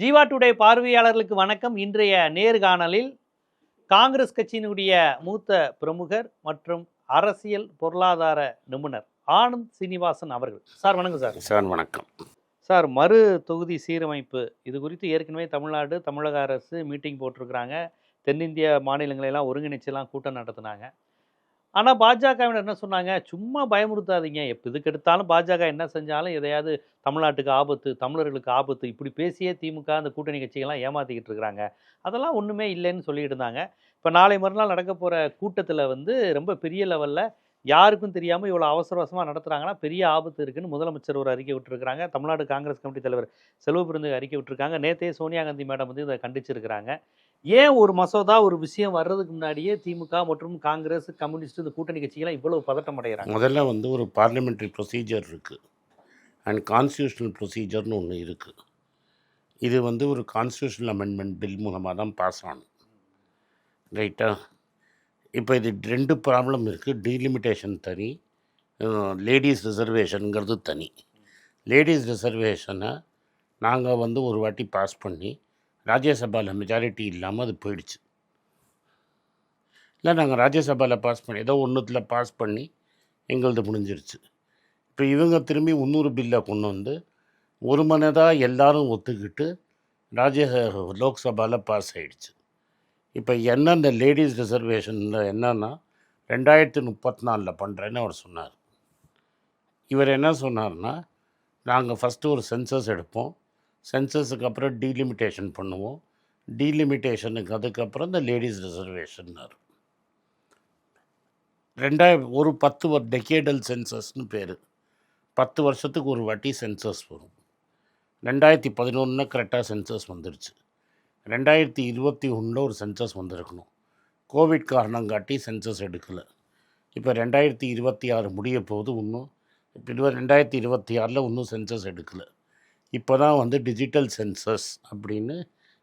Jeeva today பார்வையாளர்களுக்கு வணக்கம். இன்றைய நேர்காணலில் காங்கிரஸ் கட்சியினுடைய மூத்த பிரமுகர் மற்றும் அரசியல் பொருளாதார நிபுணர் ஆனந்த் சீனிவாசன் அவர்கள். சார் வணக்கம். சார் சார் வணக்கம். சார், மறு தொகுதி சீரமைப்பு இது குறித்து ஏற்கனவே தமிழக அரசு மீட்டிங் போட்டிருக்கிறாங்க. தென்னிந்திய மாநிலங்களெல்லாம் ஒருங்கிணைச்செல்லாம் கூட்டம் நடத்தினாங்க. ஆனால் பாஜகவினர் என்ன சொன்னாங்க, சும்மா பயமுறுத்தாதீங்க, இதுக்கு எடுத்தாலும் பாஜக என்ன செஞ்சாலும் எதையாவது தமிழ்நாட்டுக்கு ஆபத்து, தமிழர்களுக்கு ஆபத்து, இப்படி பேசியே திமுக அந்த கூட்டணி கட்சிகள்லாம் ஏமாற்றிக்கிட்டு இருக்கிறாங்க, அதெல்லாம் ஒன்றுமே இல்லைன்னு சொல்லிட்டு இருந்தாங்க. இப்போ நாளை மறுநாள் நடக்க போகிற கூட்டத்தில் ரொம்ப பெரிய லெவலில் யாருக்கும் தெரியாமல் இவ்வளோ அவசர அவசரமாக நடத்துகிறாங்கன்னா பெரிய ஆபத்து இருக்குன்னு முதலமைச்சர் ஒரு அறிக்கை விட்டுருக்காங்க. தமிழ்நாடு காங்கிரஸ் கமிட்டி தலைவர் செல்வ பெருந்தகை அறிக்கை விட்டுருக்காங்க. நேற்றே சோனியா காந்தி மேடம் இதை கண்டிச்சிருக்கிறாங்க. ஏன் ஒரு மசோதா ஒரு விஷயம் வர்றதுக்கு முன்னாடியே திமுக மற்றும் காங்கிரஸ், கம்யூனிஸ்ட் இந்த கூட்டணி கட்சிகள்லாம் இவ்வளவு பதட்டம் அடைகிறாங்க? முதல்ல ஒரு பார்லிமெண்ட்ரி ப்ரொசீஜர் இருக்குது அண்ட் கான்ஸ்டியூஷனல் ப்ரொசீஜர்னு ஒன்று இருக்குது. இது ஒரு கான்ஸ்டியூஷனல் அமெண்ட்மெண்ட் பில் மூலமாக தான் பாஸ் ஆகணும், ரைட்டா? இப்போ இது ரெண்டு ப்ராப்ளம் இருக்குது. டீலிமிட்டேஷன் தனி, லேடிஸ் ரிசர்வேஷனுங்கிறது தனி. லேடிஸ் ரிசர்வேஷனை நாங்கள் ஒரு வாட்டி பாஸ் பண்ணி ராஜ்யசபாவில் மெஜாரிட்டி இல்லாமல் அது போயிடுச்சு. இல்லை, நாங்கள் ராஜ்யசபாவில் பாஸ் பண்ணி ஏதோ ஒன்றுத்தில் பாஸ் பண்ணி எங்களது முடிஞ்சிருச்சு. இப்போ இவங்க திரும்பி 300 பில்லை கொண்டு ஒரு மனதாக எல்லாரும் ஒத்துக்கிட்டு லோக்சபாவில் பாஸ் ஆகிடுச்சு. இப்போ என்ன இந்த லேடிஸ் ரிசர்வேஷனில் என்னன்னா 2034 பண்ணுறேன்னு அவர் சொன்னார். இவர் என்ன சொன்னார்னா, நாங்கள் ஃபஸ்ட்டு ஒரு சென்சஸ் எடுப்போம், சென்சஸுக்கு அப்புறம் டீலிமிட்டேஷன் பண்ணுவோம், டீலிமிட்டேஷனுக்கு அதுக்கப்புறம் இந்த லேடிஸ் ரிசர்வேஷன்னார். ஒரு 10 டெக்கேடல் சென்சஸ்னு பேர். 10 வருஷத்துக்கு ஒரு வாட்டி சென்சஸ் வரும். 2011 கரெக்டாக சென்சஸ் வந்துடுச்சு. 2021 ஒரு சென்சஸ் வந்திருக்கணும். கோவிட் காரணம் காட்டி சென்சஸ் எடுக்கலை. இப்போ 2026 முடிய போது இன்னும் இப்போ 2026 இன்னும் சென்சஸ் எடுக்கலை. இப்போ தான் டிஜிட்டல் சென்சஸ் அப்படின்னு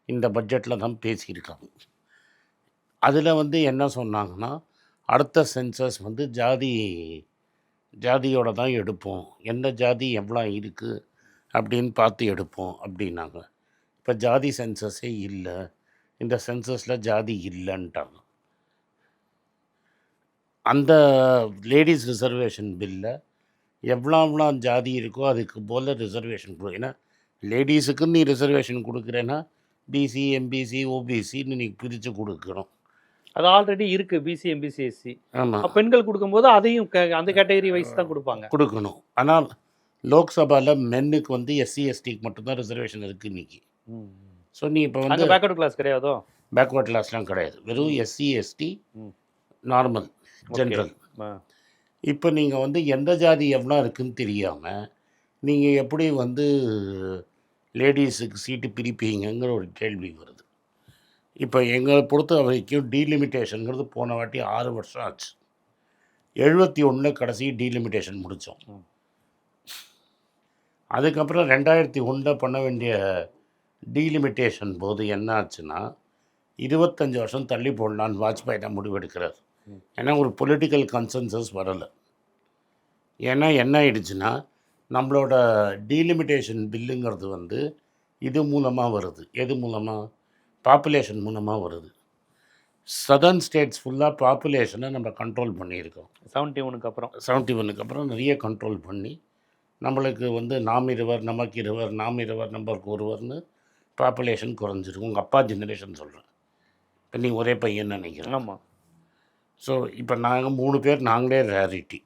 இந்த பட்ஜெட்டில் தான் பேசியிருக்காங்க. அதில் என்ன சொன்னாங்கன்னா, அடுத்த சென்சஸ் ஜாதியோடு தான் எடுப்போம், எந்த ஜாதி எவ்வளோ இருக்குது அப்படின்னு பார்த்து எடுப்போம் அப்படின்னாங்க. இப்போ ஜாதி சென்சஸே இல்லை, இந்த சென்சஸில் ஜாதி இல்லைன்ட்டாங்க. அந்த லேடிஸ் ரிசர்வேஷன் பில்லில் எவ்வளோ ஜாதி இருக்கோ அதுக்கு போல் ரிசர்வேஷன் கொடு. ஏன்னா லேடிஸுக்குன்னு நீ ரிசர்வேஷன் கொடுக்குறேன்னா பிசி, எம்பிசி, ஓபிசின்னு நீ பிரித்து கொடுக்கணும். அது ஆல்ரெடி இருக்குது, பிசி, எம்பிசி, எஸ்சி. ஆமாம், பெண்கள் கொடுக்கும்போது அதையும் அந்த கேட்டகரி வைஸ் தான் கொடுக்கணும். ஆனால் லோக்சபாவில் மென்னுக்கு எஸ்சி, எஸ்டிக்கு மட்டும்தான் ரிசர்வேஷன் இருக்குது இன்றைக்கி. ஸோ நீ இப்போ பேக்வர்ட் கிளாஸ் கிடையாதோ? பேக்வர்ட் கிளாஸ்லாம் கிடையாது, வெறும் எஸ்சி, எஸ்டி, நார்மல், ஜென்ரல். இப்போ நீங்கள் எந்த ஜாதி எவ்வளோ இருக்குதுன்னு தெரியாமல் நீங்கள் எப்படி லேடிஸுக்கு சீட்டு பிரிப்பீங்கிற ஒரு கேள்வி வருது. இப்போ எங்களை பொறுத்த வரைக்கும் டீலிமிட்டேஷனுங்கிறது போன வாட்டி 6 வருஷம் ஆச்சு. 71 கடைசி டீலிமிட்டேஷன் முடித்தோம். அதுக்கப்புறம் 2001 பண்ண வேண்டிய டீலிமிட்டேஷன் போது என்ன ஆச்சுன்னா 25 வருஷம் தள்ளி போடலான்னு வாஜ்பாய் தான் முடிவெடுக்கிறார். ஏன்னா ஒரு பொலிட்டிக்கல் கன்சென்சஸ் வரலை. ஏன்னா என்ன ஆயிடுச்சுன்னா, நம்மளோட டீலிமிட்டேஷன் பில்லுங்கிறது இது மூலமாக வருது. எது மூலமாக? பாப்புலேஷன் மூலமாக வருது. சதர்ன் ஸ்டேட்ஸ் ஃபுல்லாக பாப்புலேஷனை நம்ம கண்ட்ரோல் பண்ணியிருக்கோம். 71க்கு அப்புறம் நிறைய கண்ட்ரோல் பண்ணி நம்மளுக்கு நாம் இருவர், நமக்கு இருவர், நாம் இருவர், நம்பருக்கு ஒருவர்னு பாப்புலேஷன் குறைஞ்சிருக்கும். உங்கள் அப்பா ஜெனரேஷன் சொல்கிறேன். இப்போ நீ ஒரே பையன் நினைக்கிறேன். ஆமாம். ஸோ இப்போ நாங்கள் 3 பேர், நாங்களே ரேரிட்டி.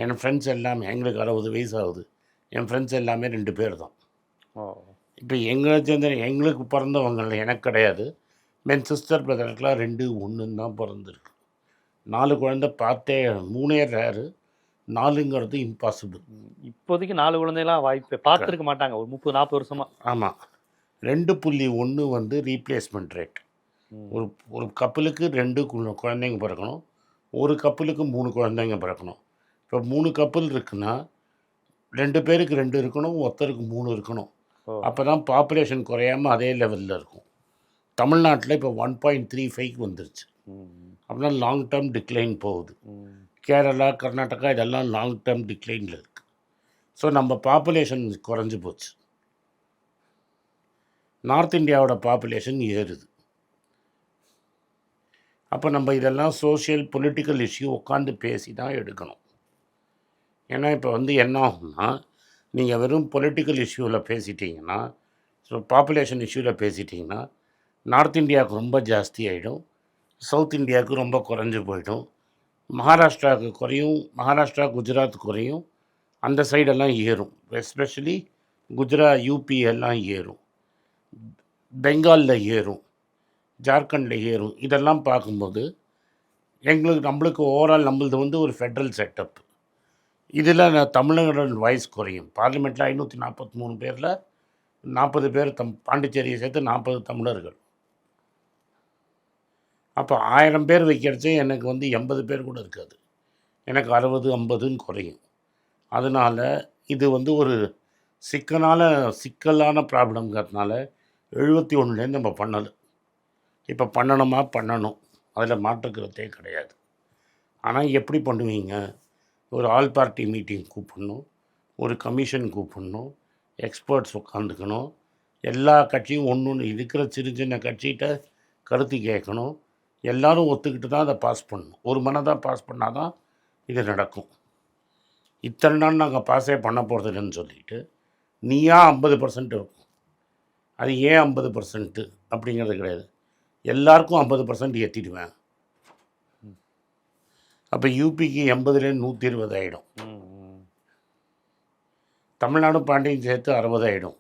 என் ஃப்ரெண்ட்ஸ் எல்லாமே, எங்களுக்கு 60 வயசு ஆகுது, என் ஃப்ரெண்ட்ஸ் எல்லாமே 2 பேர் தான். இப்போ எங்களுக்கு பிறந்தவங்களில் எனக்கு கிடையாது, என் சிஸ்டர் பிரதருக்கெலாம் 2, 1 தான் பிறந்திருக்கு. 4 குழந்தை பார்த்தே 3 ரேரு, 4ங்கிறது இம்பாசிபிள். இப்போதைக்கு 4 குழந்தைலாம் வாய்ப்பு பார்த்துருக்க மாட்டாங்க ஒரு 30-40 வருஷமாக. ஆமாம். 2.1 ரீப்ளேஸ்மெண்ட் ரேட். ஒரு கப்பலுக்கு 2 குழந்தைங்க பிறக்கணும், ஒரு கப்பலுக்கு 3 குழந்தைங்க பிறக்கணும். இப்போ 3 கப்பல் இருக்குன்னா 2 பேருக்கு 2 இருக்கணும், ஒருத்தருக்கு 3 இருக்கணும். அப்போ தான் பாப்புலேஷன் குறையாமல் அதே லெவலில் இருக்கும். தமிழ்நாட்டில் இப்போ 1.35 வந்துருச்சு. அப்படின்னா லாங் டேர்ம் டிக்ளைன் போகுது. கேரளா, கர்நாடகா இதெல்லாம் லாங் டேர்ம் டிக்ளைனில் இருக்குது. ஸோ நம்ம பாப்புலேஷன் குறைஞ்சி போச்சு. நார்த் இந்தியாவோட பாப்புலேஷன் ஏறுது. அப்போ நம்ம இதெல்லாம் சோஷியல் பொலிட்டிக்கல் இஷ்யூ உட்காந்து பேசி தான் எடுக்கணும். ஏன்னா இப்போ வந்து என்ன ஆகும்னா, நீங்கள் வெறும் பொலிட்டிக்கல் இஷ்யூவில் பேசிட்டீங்கன்னா, ஸோ பாப்புலேஷன் இஷ்யூவில் பேசிட்டிங்கன்னா, நார்த் இந்தியாவுக்கு ரொம்ப ஜாஸ்தி ஆகிடும், சவுத் இந்தியாவுக்கு ரொம்ப குறைஞ்சி போயிடும், மகாராஷ்டிராவுக்கு குறையும், மகாராஷ்டிரா குஜராத் குறையும், அந்த சைடெல்லாம் ஏறும். எஸ்பெஷலி யூபி எல்லாம் ஏறும், பெங்காலில் ஏறும், ஜார்க்கண்டில் ஏறும். இதெல்லாம் பார்க்கும்போது நம்மளுக்கு ஓவரால் நம்மளது வந்து ஒரு ஃபெட்ரல் செட்டப். இதில் தமிழர்கள் வாய்ஸ் குறையும். பார்லிமெண்ட்டில் 543 பேரில் 40 பேர் பாண்டிச்சேரியை சேர்த்து 40 தமிழர்கள். அப்போ 1000 பேர் வைக்கிறச்சே எனக்கு வந்து 80 பேர் கூட இருக்காது, எனக்கு 60 50ன்னு குறையும். அதனால் இது வந்து ஒரு சிக்கலான ப்ராப்ளம்ங்கிறதுனால 71லேருந்து நம்ம பண்ணலை. இப்போ பண்ணணும், அதில் மாற்றுக்கிறதே கிடையாது. ஆனால் எப்படி பண்ணுவீங்க? ஒரு ஆல் பார்ட்டி மீட்டிங் கூப்பிடணும், ஒரு கமிஷன் கூப்பிடணும், எக்ஸ்பர்ட்ஸ் உட்காந்துக்கணும், எல்லா கட்சியும் ஒன்று இருக்கிற சின்ன கட்சிகிட்ட கருத்து கேட்கணும், எல்லோரும் ஒத்துக்கிட்டு தான் அதை பாஸ் பண்ணணும். ஒரு மனதாக பாஸ் பண்ணால் தான் இது நடக்கும். இத்தனை நாள் நாங்கள் பாஸே பண்ண போகிறது இல்லைன்னு சொல்லிட்டு நீயா 50% இருக்கும். அது ஏன் 50% அப்படிங்கிறது கிடையாது, எல்லாருக்கும் 50% ஏற்றிடுவேன். அப்போ யூபிக்கு 80லேருந்து 120 ஆகிடும், தமிழ்நாடு பாண்டியும் சேர்த்து 60 ஆகிடும்,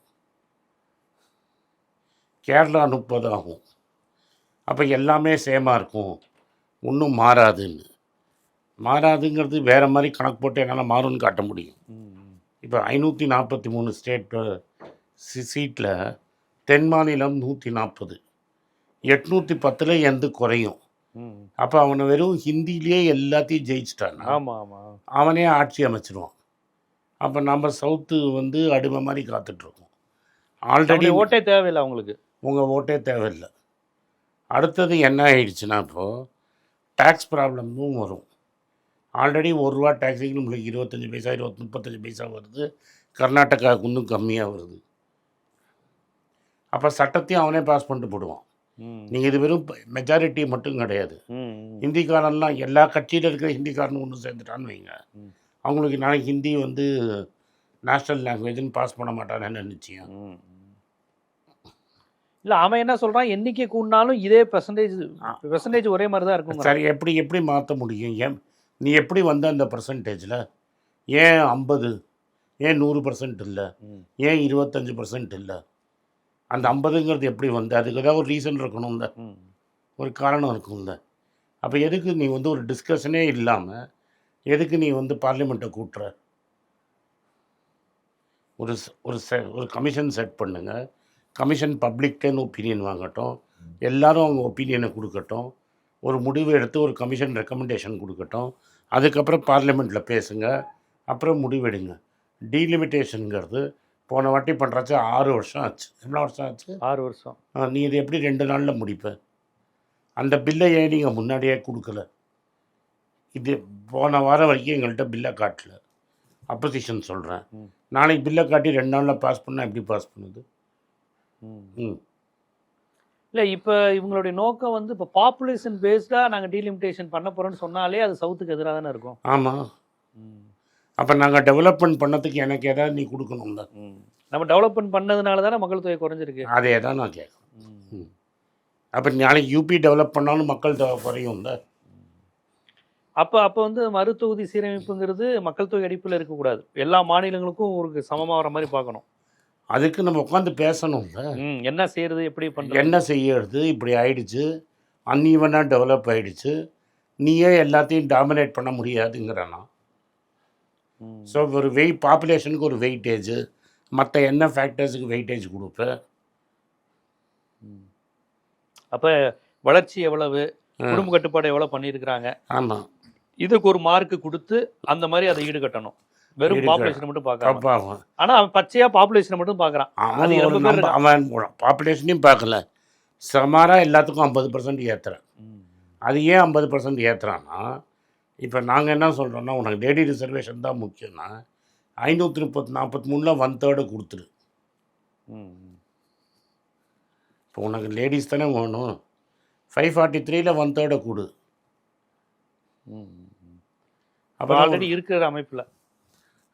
கேரளா 30 ஆகும். அப்போ எல்லாமே சேமாக இருக்கும், ஒன்றும் மாறாதுங்கிறது வேறு மாதிரி கணக்கு போட்டு என்னால் மாறும்னு காட்ட முடியும். இப்போ 543 ஸ்டேட் சீட்டில் தென் மாநிலம் 140, 810 எந்த குறையும். அப்போ அவனை வெறும் ஹிந்திலேயே எல்லாத்தையும் ஜெயிச்சிட்டான், அவனே ஆட்சி அமைச்சிருவான். அப்போ நம்ம சவுத்து வந்து அடிமை மாதிரி காத்துட்ருக்கோம். ஆல்ரெடி ஓட்டே தேவையில்லை அவங்களுக்கு, உங்கள் ஓட்டே தேவையில்லை. அடுத்தது என்ன ஆயிடுச்சுன்னா, இப்போது டேக்ஸ் ப்ராப்ளமும் வரும். ஆல்ரெடி ₹1 டேக்ஸிக்கு நம்மளுக்கு 25 பைசா 35 பைசா வருது, கர்நாடகாவுக்கு இன்னும் கம்மியாக வருது. அப்போ சட்டத்தையும் அவனே பாஸ் பண்ணிட்டு போடுவான். நீங்கள் இது வெறும் மெஜாரிட்டி மட்டும் கிடையாது, ஹிந்திக்காரன்லாம் எல்லா கட்சியில் இருக்கிற ஹிந்திக்காரனும் ஒன்று சேர்ந்துட்டான்னு வைங்க, அவங்களுக்கு நாளைக்கு ஹிந்தி வந்து நேஷ்னல் லாங்குவேஜ்னு பாஸ் பண்ண மாட்டானேன்னு நிச்சயம். இல்லை, அவன் என்ன சொல்கிறான், எண்ணிக்கை கூடினாலும் இதே பெர்சன்டேஜ் ஒரே மாதிரி தான் இருக்கும். சரி, எப்படி மாற்ற முடியும்? நீ எப்படி வந்த அந்த பர்சன்டேஜில்? ஏன் 50, ஏன் 100% இல்லை, ஏன் 25% இல்லை? அந்த 50ங்கிறது எப்படி வந்து? அதுக்கு ஏதாவது ஒரு ரீசன் இருக்கணும்ல, ஒரு காரணம் இருக்கும்ல. அப்போ எதுக்கு நீ வந்து ஒரு டிஸ்கஷனே இல்லாமல் எதுக்கு நீ வந்து பார்லிமெண்ட்டை கூட்டுற? ஒரு கமிஷன் செட் பண்ணுங்க, கமிஷன் பப்ளிக்டேன்னு ஒப்பீனியன் வாங்கட்டும், எல்லோரும் அவங்க ஒப்பீனியனை கொடுக்கட்டும், ஒரு முடிவு எடுத்து ஒரு கமிஷன் ரெக்கமெண்டேஷன் கொடுக்கட்டும், அதுக்கப்புறம் பார்லிமெண்ட்டில் பேசுங்க, அப்புறம் முடிவெடுங்க. டீலிமிட்டேஷனுங்கிறது போன வாட்டி பண்ணுறாச்சு 6 வருஷம் ஆச்சு. எவ்வளோ வருஷம் ஆச்சு? 6 வருஷம். நீ இதை எப்படி 2 நாளில் முடிப்ப? அந்த பில்லை ஏன் நீங்கள் முன்னாடியே கொடுக்கல? இது போன வாரம் வரைக்கும் எங்கள்கிட்ட பில்லை காட்டல, அப்போசிஷன் சொல்கிறேன். நாளைக்கு பில்லை காட்டி 2 நாளில் பாஸ் பண்ணால் எப்படி பாஸ் பண்ணுது? இல்லை, இப்போ இவங்களுடைய நோக்கம் வந்து இப்போ பாப்புலேஷன் பேஸ்டாக நாங்கள் டீலிமிட்டேஷன் பண்ண போகிறோன்னு சொன்னாலே அது சவுத்துக்கு எதிராக தானே இருக்கும். ஆமாம், அப்போ நாங்கள் டெவலப்மெண்ட் பண்ணதுக்கு எனக்கு எதாவது நீ கொடுக்கணும்ல. நம்ம டெவலப்மெண்ட் பண்ணதுனால தானே மக்கள் தொகை குறைஞ்சிருக்கு. அதே தான் நான் கேட்குறேன். அப்போ நாளைக்கு யூபி டெவலப் பண்ணாலும் மக்கள் தொகை குறையும்ல. அப்போ வந்து மறுதொகுதி சீரமைப்புங்கிறது மக்கள் தொகை அடிப்பில் இருக்கக்கூடாது, எல்லா மாநிலங்களுக்கும் ஒரு சமமாக வர மாதிரி பார்க்கணும். அதுக்கு நம்ம உட்காந்து பேசணும்ல, என்ன செய்யறது, எப்படி பண்ணுறது, என்ன செய்யறது, இப்படி ஆயிடுச்சு, அன்ஈவனாக டெவலப் ஆகிடுச்சு, நீயே எல்லாத்தையும் டாமினேட் பண்ண முடியாதுங்கிறானா. ஸோ ஒரு பாப்புலேஷனுக்கு ஒரு வெயிட்டேஜ், மற்ற என்ன ஃபேக்டர்ஸுக்கு வெயிட்டேஜ் கொடுப்பேன். அப்போ வளர்ச்சி எவ்வளவு, குடும்ப கட்டுப்பாடு எவ்வளோ பண்ணியிருக்கிறாங்க, ஆமாம், இதுக்கு ஒரு மார்க்கு கொடுத்து அந்த மாதிரி அதை ஈடுகட்டணும். வெறும் பாப்புலேஷனை மட்டும் பார்க்கலாம், ஆனால் அவன் பச்சையாக பாப்புலேஷனை மட்டும் பார்க்குறான். அவன் பாப்புலேஷனையும் பார்க்கல, சமாராக எல்லாத்துக்கும் 50% ஏற்றுறான். அது ஏன் 50% ஏற்றுறான்னா, இப்போ நாங்கள் என்ன சொல்கிறோன்னா, உனக்கு லேடி ரிசர்வேஷன் தான் முக்கியம்னா 543 1/3 கொடுத்துரு. இப்போ உனக்கு லேடிஸ் தானே வேணும், 543ல் 1/3 கொடு. அப்போ ஆல்ரெடி இருக்கிற அமைப்புல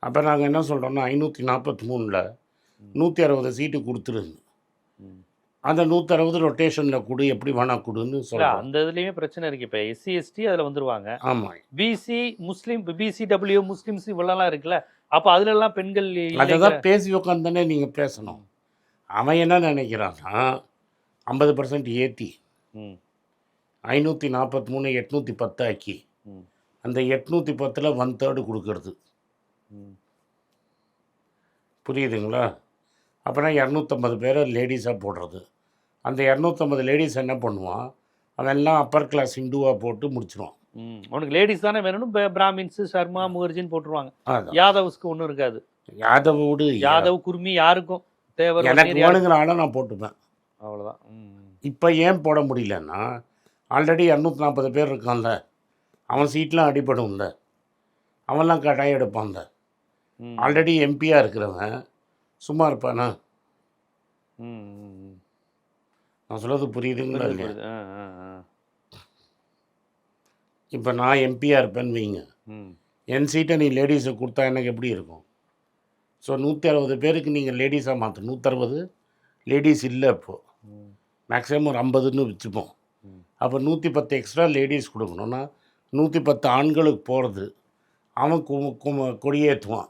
அப்போ நாங்கள் என்ன சொல்கிறோம்னா 543ல் 160 சீட்டு கொடுத்துருங்க, அந்த 160 ரொட்டேஷனில் கொடு, எப்படி வேணா கொடுன்னு இல்ல சொல்கிறோம். அந்த இதுலயுமே பிரச்சனை இருக்கு. இப்ப எஸ்சி எஸ்டி அதுல வந்துருவாங்க, ஆமாம், பிசி முஸ்லீம், பிசிடபிள்யூ முஸ்லிம்ஸ் இவ்வளவுலாம் இருக்குல்ல, அப்ப அதுல எல்லாம் பெண்கள் அதை இல்லைங்கிற தான் பேசி உட்காந்து தானே நீங்கள் பேசணும். அவன் என்ன நினைக்கிறான்னா 50% ஏற்றி ம், 543 810 ஆக்கி ம், அந்த 810ல் 1/3 கொடுக்கறது. ம். புரியுதுங்களா? அப்போனா 250 பேரை லேடிஸாக போடுறது. அந்த 250 லேடிஸ் என்ன பண்ணுவான், அவன் எல்லாம் அப்பர் கிளாஸ் ஹிந்துவாக போட்டு முடிச்சிருவான். உனக்கு லேடிஸ் தானே வேணும், பிராமின்ஸ் சர்மா முகர்ஜின்னு போட்டுருவாங்க. அதான் யாதவ்ஸ்க்கு ஒன்றும் இருக்காது. யாதவோடு யாதவ் குர்மி யாருக்கும் தேவர் எனக்கு வன்னியர் யாருக்கும் வேணுங்கிற ஆளை நான் போட்டுப்பேன். அவ்வளவுதான். இப்போ ஏன் போட முடியலன்னா, ஆல்ரெடி 240 பேர் இருக்கான்ல, அவன் சீட்லாம் அடிபடும்ல, அவன்லாம் கட்டாயம் எடுப்பான்ல. ம், ஆல்ரெடி எம்பியாக இருக்கிறவன் சும்மா இருப்பானா? ம், ம். நான் சொல்கிறது புரியுதுங்களா புரியுது, இல்லையா? புரியுது. இப்போ நான் எம்பியாக இருப்பேன்னு வைங்க, ம், என் சீட்டை நீ லேடிஸை கொடுத்தா எனக்கு எப்படி இருக்கும்? ஸோ 160 பேருக்கு நீங்கள் லேடிஸாக மாற்று. 160 லேடிஸ் இல்லை இப்போது, ம், மேக்ஸிமம் ஒரு 50ன்னு வச்சுப்போம். ம். அப்போ 110 எக்ஸ்ட்ரா லேடிஸ் கொடுக்கணும்னா 110 ஆண்களுக்கு போகிறது, அவன் கொடியேற்றுவான்.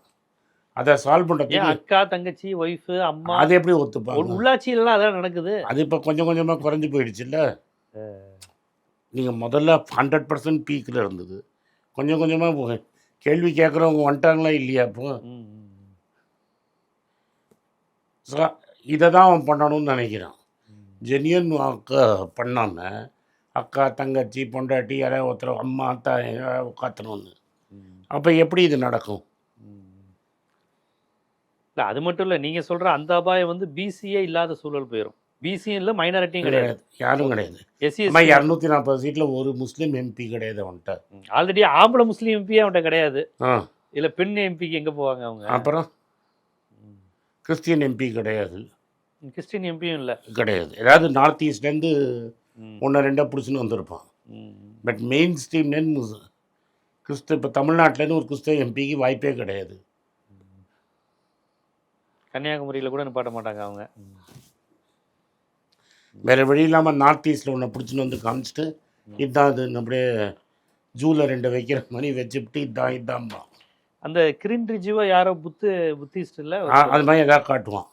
அதை சால்வ் ஏன் பண்ணுறதுக்கு அக்கா தங்கச்சி ஒய்ஃபு அம்மா அது எப்படி ஒத்துப்பாங்க? உள்ளாட்சியிலாம் அதான் நடக்குது. அது இப்போ கொஞ்சம் கொஞ்சமாக குறைஞ்சி போயிடுச்சுல்ல. நீங்கள் முதல்ல 100% பீக்கில் இருந்தது, கொஞ்சம் கொஞ்சமாக கேள்வி கேட்குறவங்க வந்துட்டாங்களா இல்லையா? இப்போ ம், ம், ஸோ இதை தான் அவன் பண்ணணும்னு நினைக்கிறான். ம். ஜெனியன் அக்கா பண்ணாமல் அக்கா தங்கச்சி பொண்டாட்டி யாராவது ஒருத்தர் அம்மா அத்தா யாராவது உட்காத்தணும்னு, ம், அப்போ எப்படி இது நடக்கும்? ம். இல்ல அது மட்டும் இல்ல, நீங்க சொல்ற அந்த அபாயம் வந்து பிசியே இல்லாத சூழல் போயிடும். பிசியும் இல்லை, மைனாரிட்டியும் கிடையாது. யாரும் கிடையாது. எஸ்சி அம்மா எஸ்டி 240 சீட்டில் ஒரு முஸ்லீம் எம்பி கிடையாது அவன்கிட்ட. ஆல்ரெடி ஆம்பளை முஸ்லீம் எம்பியே அவன்கிட்ட கிடையாது. ஆ இல்ல பெண் எம்பிக்கு எங்க போவாங்க அவங்க? அப்புறம் கிறிஸ்டியன் எம்பி கிடையாது. கிறிஸ்டின் எம்பியும் இல்ல. கிடையாது. ஏதாவது நார்த் ஈஸ்ட்லேருந்து ம், 1-2 பிடிச்சின்னு வந்திருப்பான். ம், பட் மெயின் ஸ்ட்ரீம்லேருந்து இப்போ தமிழ்நாட்டிலேருந்து ஒரு கிறிஸ்தவ எம்பிக்கு வாய்ப்பே கிடையாது. கன்னியாகுமரியில கூட நிப்பாட்ட மாட்டாங்க அவங்க. வேறு வழி இல்லாமல் நார்த் ஈஸ்ட்டில் ஒன்று பிடிச்சின்னு வந்து காமிச்சிட்டு இதுதான் அது அப்படியே ஜூவில் 2 வைக்கிற மாதிரி வச்சுக்கிட்டு இதான்ப்பா அந்த கிரின் ரிஜுவா யாரோ புத்திஸ்ட் இல்ல, அது மாதிரி எதாவது காட்டுவான்.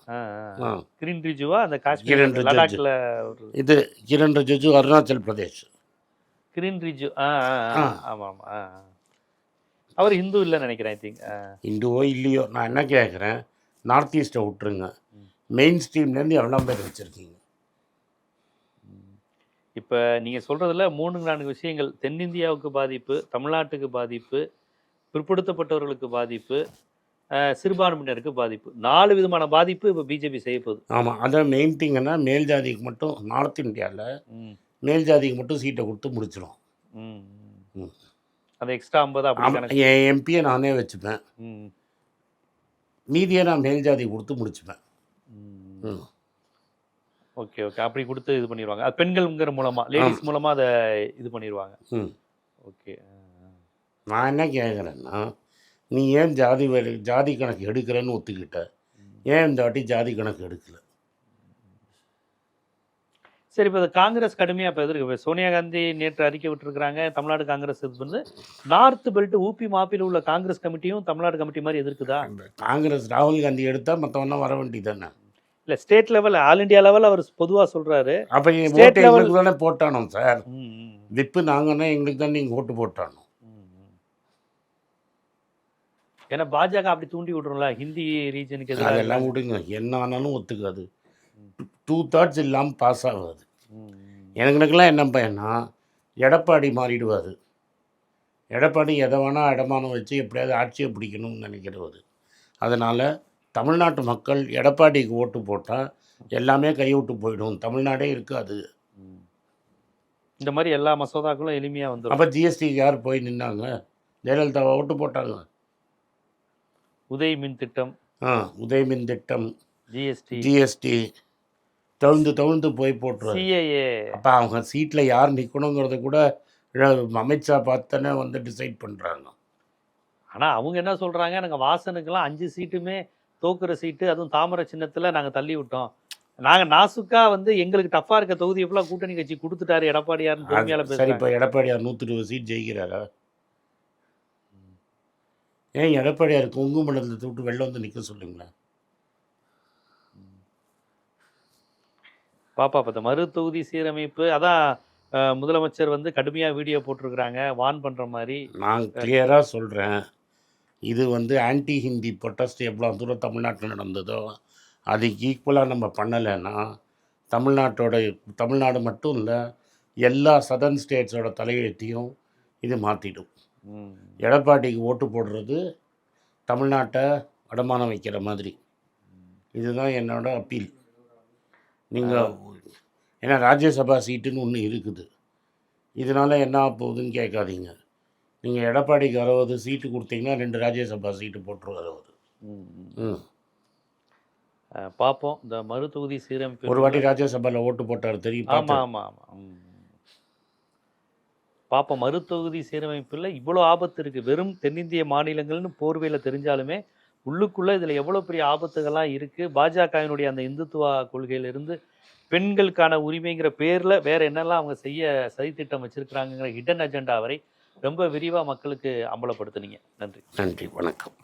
கிரின் ரிஜுவா அந்த கிரண் காஷ்மீர் ரிஜிஜு. லடாக்ல ஒரு இது கிரண் ரிஜிஜு அருணாச்சல் பிரதேஷ். கிரின் ரிஜு. ஆ. ஆமா ஆமா. அவர் ஹிந்து இல்லைன்னு நினைக்கிறேன். I think. இந்துவோ இல்லையோ, நான் என்ன கேட்குறேன், நார்த் ஈஸ்ட்டை விட்டுருங்க, மெயின் ஸ்ட்ரீம்லேருந்து எவ்வளோ பேர் வச்சுருக்கீங்க? இப்போ நீங்கள் சொல்கிறதுல 3-4 விஷயங்கள், தென்னிந்தியாவுக்கு பாதிப்பு, தமிழ்நாட்டுக்கு பாதிப்பு, பிற்படுத்தப்பட்டவர்களுக்கு பாதிப்பு, சிறுபான்மையினருக்கு பாதிப்பு, 4 விதமான பாதிப்பு இப்போ பிஜேபி செய்ய போகுது. ஆமாம், அதான் மெயின் திங்கன்னா மேல் ஜாதிக்கு மட்டும் நார்த் இந்தியாவில் ம், மேல் ஜாதிக்கு மட்டும் சீட்டை கொடுத்து முடிச்சிடும். ம், ம். அந்த எக்ஸ்ட்ரா 50 அப்படி கணக்கு. என் எம்பியை நானே வச்சுப்பேன், ம், மீதியை நான் மேல் ஜாதி கொடுத்து முடிச்சுப்பேன். ம். ம். ஓகே ஓகே, அப்படி கொடுத்து இது பண்ணிடுவாங்க. அது பெண்கள்ங்கிற மூலமா, லேடிஸ் மூலமா அதை இது பண்ணிடுவாங்க. ம். ஓகே. நான் என்ன கேட்குறேன்னா, நீ ஏன் ஜாதி கணக்கு எடுக்கிறேன்னு ஒத்துக்கிட்ட, ஏன் இந்த வாட்டி ஜாதி கணக்கு எடுக்கலை? சரி, இப்போ காங்கிரஸ் கடுமையாக இப்போ எதிர்க்கு, இப்போ சோனியா காந்தி நேற்று அறிக்கை விட்டுருக்காங்க, தமிழ்நாடு காங்கிரஸ் இது வந்து நார்த் பெல்ட் ஊபி மாப்பில் உள்ள காங்கிரஸ் கமிட்டியும் தமிழ்நாடு கமிட்டி மாதிரி எதிர்க்குதா? காங்கிரஸ் ராகுல் காந்தி எடுத்தால் மற்றவனா வர வேண்டியது தானே? இல்லை, state level all India level அவர் பொதுவாக சொல்கிறாரு. அப்போ State ஓட்டு level- எங்களுக்கு தானே போட்டானோம் சார், விப்பு நாங்கன்னா எங்களுக்கு தான் நீங்கள் ஓட்டு போட்டானோம். ஏன்னா பாஜக அப்படி தூண்டி விட்ரும்ல ஹிந்தி ரீஜனுக்கு எதிராக. அதெல்லாம் விடுங்க, என்ன ஆனாலும் ஒத்துக்காது. 2/3 இல்லாமல் பாஸ் ஆகாது. எனக்குலாம் என்ன பையனா, எடப்பாடி மாறிடுவார். எடப்பாடி எதை வேணால் அடமானம் வச்சு எப்படியாவது ஆட்சியை பிடிக்கணும்னு நினைக்கிறவர். அதனால் தமிழ்நாட்டு மக்கள் எடப்பாடிக்கு ஓட்டு போட்டால் எல்லாமே கைவிட்டு போயிடும், தமிழ்நாடே இருக்காது. இந்த மாதிரி எல்லா மசோதாக்களும் எளிமையாக வந்துடும். அப்போ ஜிஎஸ்டிக்கு யார் போய் நின்னாங்க? ஜெயலலிதாவை ஓட்டு போட்டாங்க. உதய் மின் திட்டம், உதயமின் திட்டம், ஜிஎஸ்டி, ஜிஎஸ்டி, தவிழ்ந்து போய் போட்டுருவாரு. சிஏஏ அப்போ அவங்க சீட்டில் யார் நிற்கணுங்கிறத கூட அமித்ஷா பார்த்தானே வந்து டிசைட் பண்ணுறாங்க. ஆனால் அவங்க என்ன சொல்கிறாங்க, நாங்கள் வாசனுக்கெல்லாம் 5 சீட்டுமே தோக்குற சீட்டு, அதுவும் தாமரை சின்னத்தில் நாங்கள் தள்ளி விட்டோம். நாங்கள் நாசுக்கா வந்து எங்களுக்கு டஃப்பாக இருக்க தொகுதியை ஃபுல்லாக கூட்டணி கட்சி கொடுத்துட்டாரு எடப்பாடியார்னு பெருமையால சரி, பேசுறாங்க. இப்போ எடப்பாடியார் 120 சீட் ஜெயிக்கிறாரா? ஏன் எடப்பாடியார் கொங்கு மண்டலத்தை விட்டு வெளில வந்து நிற்க சொல்லுங்களேன். பாப்பா பார்த்த மறு தொகுதி சீரமைப்பு அதான் முதலமைச்சர் வந்து கடுமையாக வீடியோ போட்டிருக்கிறாங்க வான் பண்ணுற மாதிரி. நான் கிளியராக சொல்கிறேன், இது வந்து ஆன்டி ஹிந்தி ப்ரொட்டஸ்ட் எவ்வளோ தூரம் தமிழ்நாட்டில் நடந்ததோ அதுக்கு ஈக்குவலாக நம்ம பண்ணலைன்னா தமிழ்நாடு மட்டும் இல்லை, எல்லா சதர்ன் ஸ்டேட்ஸோட தலையெழுத்தையும் இது மாற்றிடும். எடப்பாடிக்கு ஓட்டு போடுறது தமிழ்நாட்டை அடமானம் வைக்கிற மாதிரி. இதுதான் என்னோட அப்பீல். நீங்கள் ஏன்னா ராஜ்யசபா சீட்டுன்னு ஒன்று இருக்குது, இதனால் என்ன போகுதுன்னு கேட்காதீங்க. நீங்கள் எடப்பாடிக்கு 60 சீட்டு கொடுத்தீங்கன்னா 2 ராஜ்யசபா சீட்டு போட்டுருவார் அவர். பார்ப்போம். இந்த மறு தொகுதி சீரமைப்பு ஒரு வாட்டி ராஜ்யசபாவில் ஓட்டு போட்டார் தெரியும். ஆமாம் ஆமாம் ஆமாம். பார்ப்போம். மறு தொகுதி சீரமைப்பில் இவ்வளோ ஆபத்து இருக்குது. வெறும் தென்னிந்திய மாநிலங்கள்னு போர்வையில் தெரிஞ்சாலுமே உள்ளுக்குள்ளே இதில் எவ்வளோ பெரிய ஆபத்துகள்லாம் இருக்குது. பாஜகவினுடைய அந்த இந்துத்துவ கொள்கையிலிருந்து பெண்களுக்கான உரிமைங்கிற பேரில் வேறு என்னெல்லாம் அவங்க செய்ய சதித்திட்டம் வச்சுருக்கிறாங்கிற ஹிடன் அஜெண்டா வரை ரொம்ப விரிவாக மக்களுக்கு அம்பலப்படுத்துனீங்க. நன்றி. நன்றி, வணக்கம்.